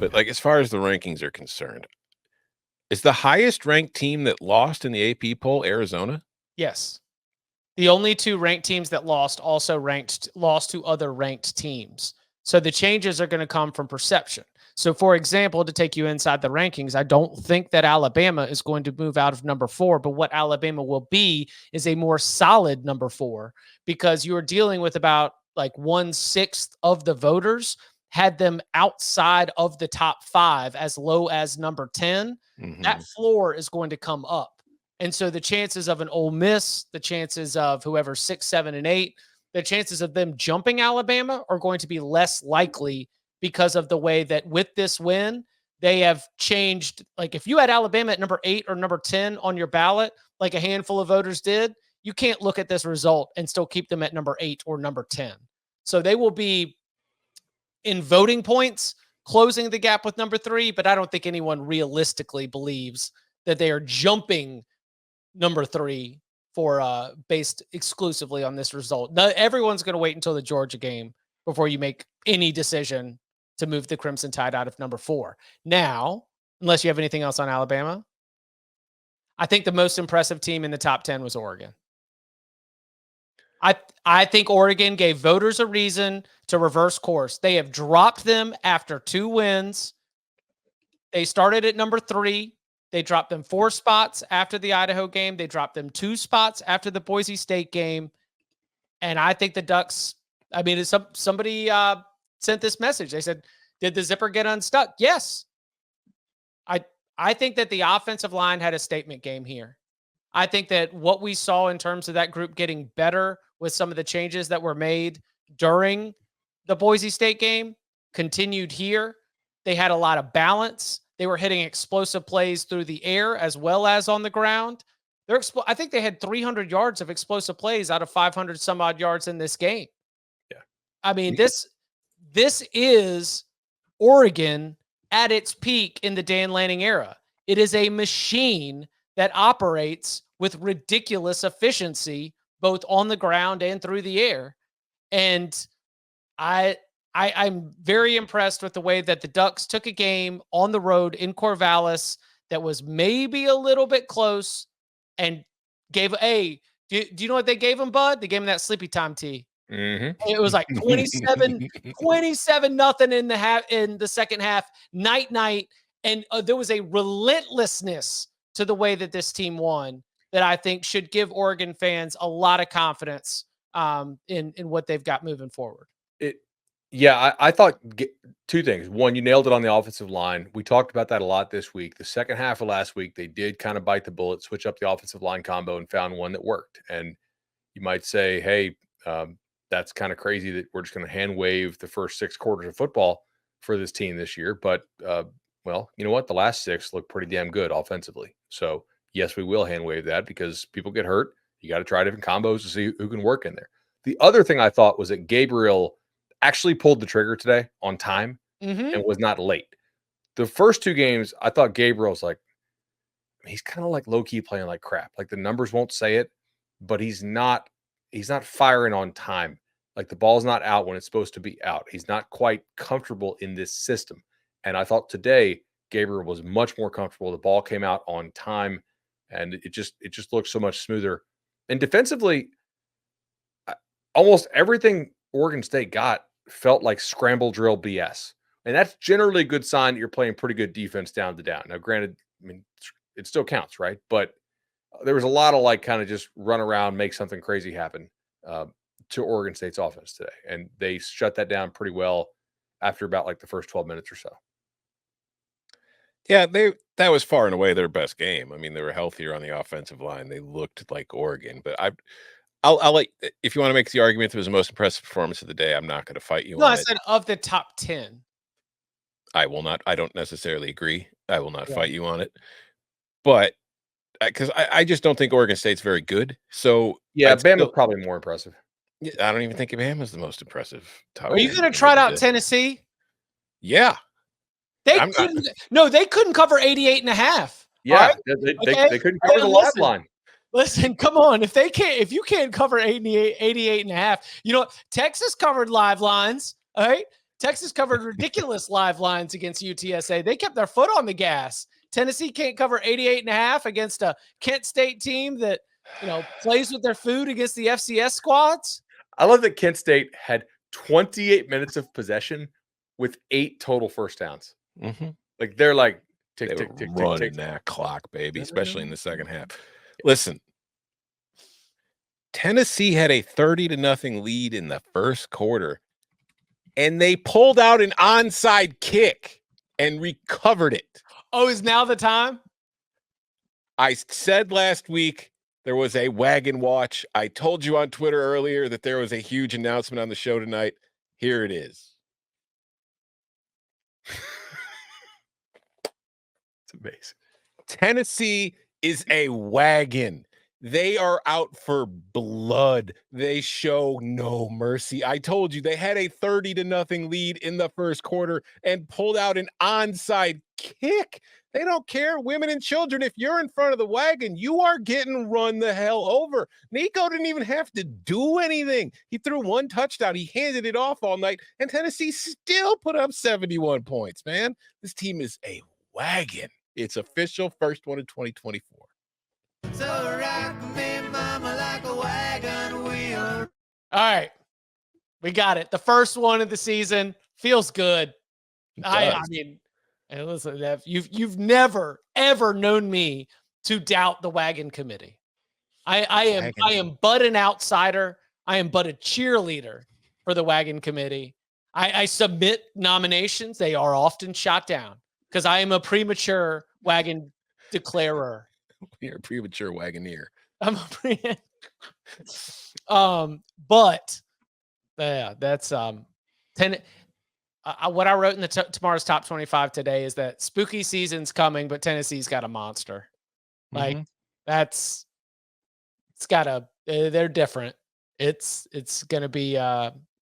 But like as far as the rankings are concerned, is the highest ranked team that lost in the AP poll Arizona? Yes. The only two ranked teams that lost also lost to other ranked teams. So the changes are going to come from perception. So, for example, to take you inside the rankings, I don't think that Alabama is going to move out of number 4, but what Alabama will be is a more solid number 4 because you are dealing with about like 1/6 of the voters had them outside of the top 5 as low as number 10. That floor is going to come up. And so the chances of an Ole Miss, the chances of whoever 6, 7, and 8, the chances of them jumping Alabama are going to be less likely because of the way that with this win, they have changed. Like if you had Alabama at number 8 or number 10 on your ballot, like a handful of voters did, you can't look at this result and still keep them at number 8 or number 10. So they will be in voting points closing the gap with number 3, but I don't think anyone realistically believes that they are jumping number 3 for based exclusively on this result. Everyone's going to wait until the Georgia game before you make any decision to move the Crimson Tide out of number 4. Now, unless you have anything else on Alabama, I think the most impressive team in the top 10 was Oregon. I think Oregon gave voters a reason to reverse course. They have dropped them after 2 wins. They started at number 3. They dropped them 4 spots after the Idaho game. They dropped them 2 spots after the Boise State game. And I think the Ducks, I mean, somebody sent this message. They said, did the zipper get unstuck? Yes. I think that the offensive line had a statement game here. I think that what we saw in terms of that group getting better with some of the changes that were made during the Boise State game continued here. They had a lot of balance. They were hitting explosive plays through the air as well as on the ground. I think they had 300 yards of explosive plays out of 500 some odd yards in this game. Yeah. I mean, this is Oregon at its peak in the Dan Lanning era. It is a machine that operates with ridiculous efficiency, both on the ground and through the air. And I'm very impressed with the way that the Ducks took a game on the road in Corvallis that was maybe a little bit close and gave do you know what they gave him, Bud? They gave him that sleepy time tea. It was like 27 nothing in the second half, night. And there was a relentlessness to the way that this team won that I think should give Oregon fans a lot of confidence in what they've got moving forward. Yeah, I thought 2 things. One, you nailed it on the offensive line. We talked about that a lot this week. The second half of last week, they did kind of bite the bullet, switch up the offensive line combo, and found one that worked. And you might say, hey, that's kind of crazy that we're just going to hand wave the first 6 quarters of football for this team this year. But, well, you know what? The last 6 look pretty damn good offensively. So, yes, we will hand wave that because people get hurt. You got to try different combos to see who can work in there. The other thing I thought was that Gabriel actually pulled the trigger today on time and was not late. The first 2 games, I thought Gabriel's like, he's kind of like low-key playing like crap. Like the numbers won't say it, but he's not firing on time. Like the ball's not out when it's supposed to be out. He's not quite comfortable in this system. And I thought today Gabriel was much more comfortable. The ball came out on time and it just looked so much smoother. And defensively, almost everything Oregon State got felt like scramble drill BS. And that's generally a good sign that you're playing pretty good defense down to down. Now, granted, I mean, it still counts, right? But there was a lot of like kind of just run around, make something crazy happen to Oregon State's offense today. And they shut that down pretty well after about like the first 12 minutes or so. Yeah, that was far and away their best game. I mean, they were healthier on the offensive line. They looked like Oregon, but I'll like if you want to make the argument that it was the most impressive performance of the day, I'm not going to fight you on it. No, I said of the top 10. I will not. I don't necessarily agree. I will not fight you on it. But because I just don't think Oregon State's very good. So yeah, Bama's probably more impressive. I don't even think Bama's the most impressive. Are you going to trot out Tennessee? Yeah. They couldn't cover 88.5. Yeah, right? they couldn't cover the live line. Listen, come on. If you can't cover 88.5, you know, Texas covered live lines. All right. Texas covered ridiculous live lines against UTSA. They kept their foot on the gas. Tennessee can't cover 88.5 against a Kent State team that, plays with their food against the FCS squads. I love that Kent State had 28 minutes of possession with 8 total first downs. Mm-hmm. Like they're like They tick, were tick, tick, running tick, tick. that clock, baby, especially in the second half. Listen, Tennessee had a 30-0 lead in the first quarter, and they pulled out an onside kick and recovered it. Oh, is now the time? I said last week there was a wagon watch. I told you on Twitter earlier that there was a huge announcement on the show tonight. Here it is. It's amazing. Tennessee is a wagon. They are out for blood. They show no mercy. I told you they had a 30-0 lead in the first quarter and pulled out an onside kick. They don't care, women and children. If you're in front of the wagon, you are getting run the hell over. Nico didn't even have to do anything. He threw one touchdown. He handed it off all night, and Tennessee still put up 71 points, man. This team is a wagon. It's official, first one in 2024. So rock me, mama, like a wagon wheel. All right. We got it. The first one of the season feels good. I mean, and listen, you've never ever known me to doubt the wagon committee. I am but an outsider. I am but a cheerleader for the wagon committee. I submit nominations. They are often shot down because I am a premature wagon declarer. You're a premature wagoneer. I'm a but yeah, that's 10. What I wrote in the tomorrow's top 25 today is that spooky season's coming, but Tennessee's got a monster. Like it's got they're different. It's going to be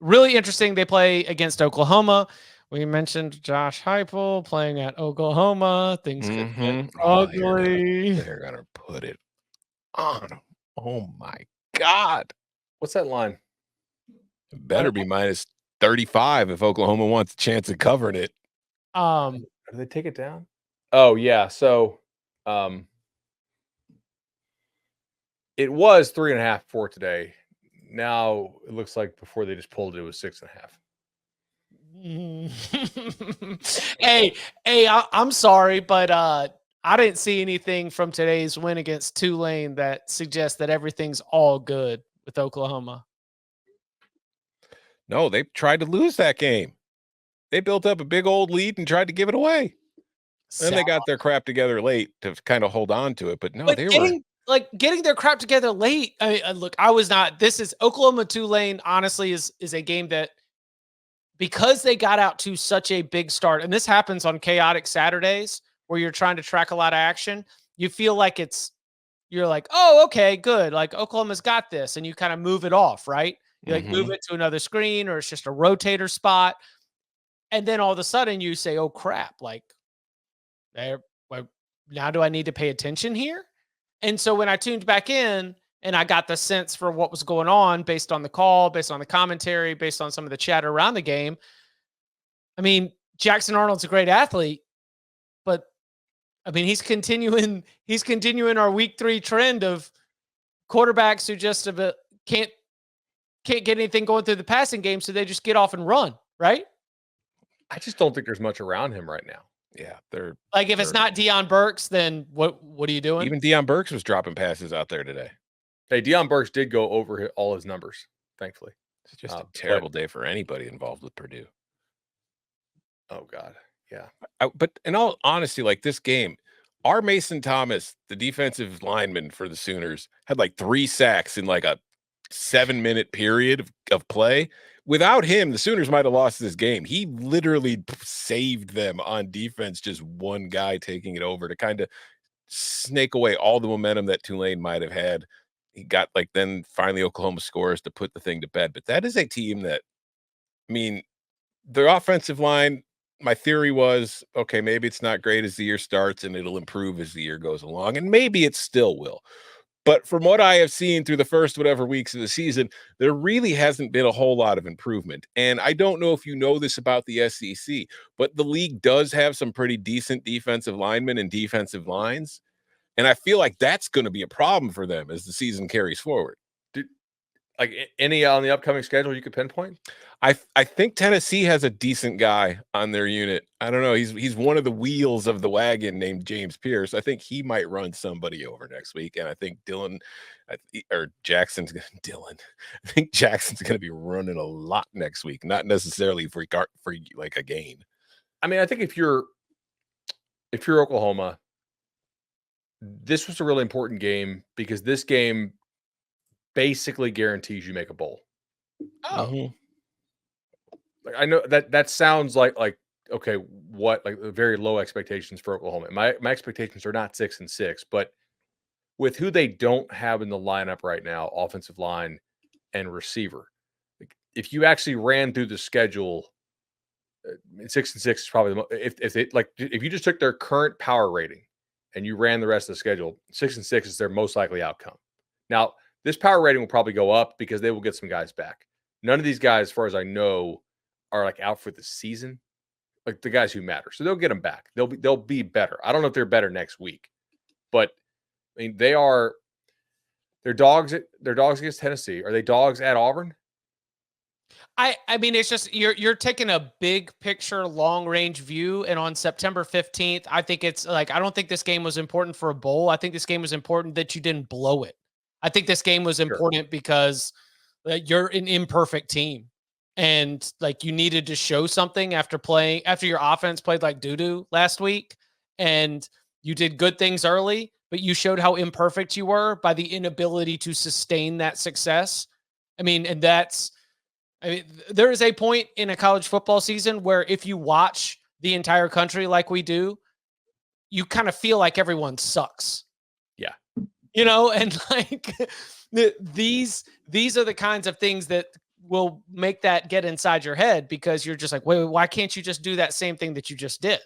really interesting. They play against Oklahoma. We mentioned Josh Heupel playing at Oklahoma. Things could get ugly. They're going to put it on them. Oh my God. What's that line? It better be minus 35 if Oklahoma wants a chance of covering it. Did they take it down? Oh yeah. So it was 3.5 for today. Now it looks like before they just pulled it, it was 6.5. Hey, I'm sorry, but I didn't see anything from today's win against Tulane that suggests that everything's all good with Oklahoma. No, they tried to lose that game. They built up a big old lead and tried to give it away. Then they got their crap together late to kind of hold on to it. But no, but they were getting their crap together late. I mean, look, I was not. This is Oklahoma Tulane. Honestly, is a game that because they got out to such a big start, and this happens on chaotic Saturdays where you're trying to track a lot of action. You feel like you're like, oh, okay, good. Like Oklahoma's got this, and you kind of move it off, right? You like move it to another screen, or it's just a rotator spot. And then all of a sudden you say, oh crap, like now do I need to pay attention here? And so when I tuned back in and I got the sense for what was going on based on the call, based on the commentary, based on some of the chatter around the game. I mean, Jackson Arnold's a great athlete, but I mean, he's continuing our week 3 trend of quarterbacks who just can't get anything going through the passing game, so they just get off and run, right? I just don't think there's much around him right now. Yeah, they're like if it's not Deion Burks, then what are you doing? Even Deion Burks was dropping passes out there today. Hey, Deion Burks did go over all his numbers, thankfully. It's just a terrible day for anybody involved with Purdue. Oh God, yeah. But in all honesty, like this game, our Mason Thomas, the defensive lineman for the Sooners, had like 3 sacks in like a 7-minute period of play. Without him, the Sooners might have lost this game. He literally saved them on defense, just one guy taking it over to kind of snake away all the momentum that Tulane might have had. He got then finally Oklahoma scores to put the thing to bed. But that is a team that, I mean, their offensive line, my theory was, okay, maybe it's not great as the year starts and it'll improve as the year goes along. And maybe it still will. But from what I have seen through the first whatever weeks of the season, there really hasn't been a whole lot of improvement. And I don't know if you know this about the SEC, but the league does have some pretty decent defensive linemen and defensive lines. And I feel like that's going to be a problem for them as the season carries forward. Like any on the upcoming schedule you could pinpoint? I think Tennessee has a decent guy on their unit. I don't know. He's one of the wheels of the wagon named James Pierce. I think he might run somebody over next week. And I think Jackson's Dylan. I think Jackson's going to be running a lot next week, not necessarily for like a gain. I mean, I think if you're Oklahoma, this was a really important game because this game basically guarantees you make a bowl. Oh, Mhm. Like, I know that sounds like okay, what, like very low expectations for Oklahoma. My expectations are not 6-6, but with who they don't have in the lineup right now, offensive line and receiver, like if you actually ran through the schedule, 6-6 is probably if you just took their current power rating and you ran the rest of the schedule, 6-6 is their most likely outcome. Now, this power rating will probably go up because they will get some guys back. None of these guys, as far as I know, are like out for the season, like the guys who matter. So they'll get them back. They'll be better. I don't know if they're better next week, but I mean they're dogs against Tennessee. Are they dogs at Auburn? I mean, it's just you're taking a big picture, long range view, and on September 15th, I think it's like I don't think this game was important for a bowl. I think this game was important that you didn't blow it. I think this game was Sure. important because you're an imperfect team, and like you needed to show something after your offense played like doo-doo last week, and you did good things early, but you showed how imperfect you were by the inability to sustain that success. I mean, and there is a point in a college football season where if you watch the entire country like we do, you kind of feel like everyone sucks. Yeah. And like these are the kinds of things that will make that get inside your head because you're just like, wait, why can't you just do that same thing that you just did?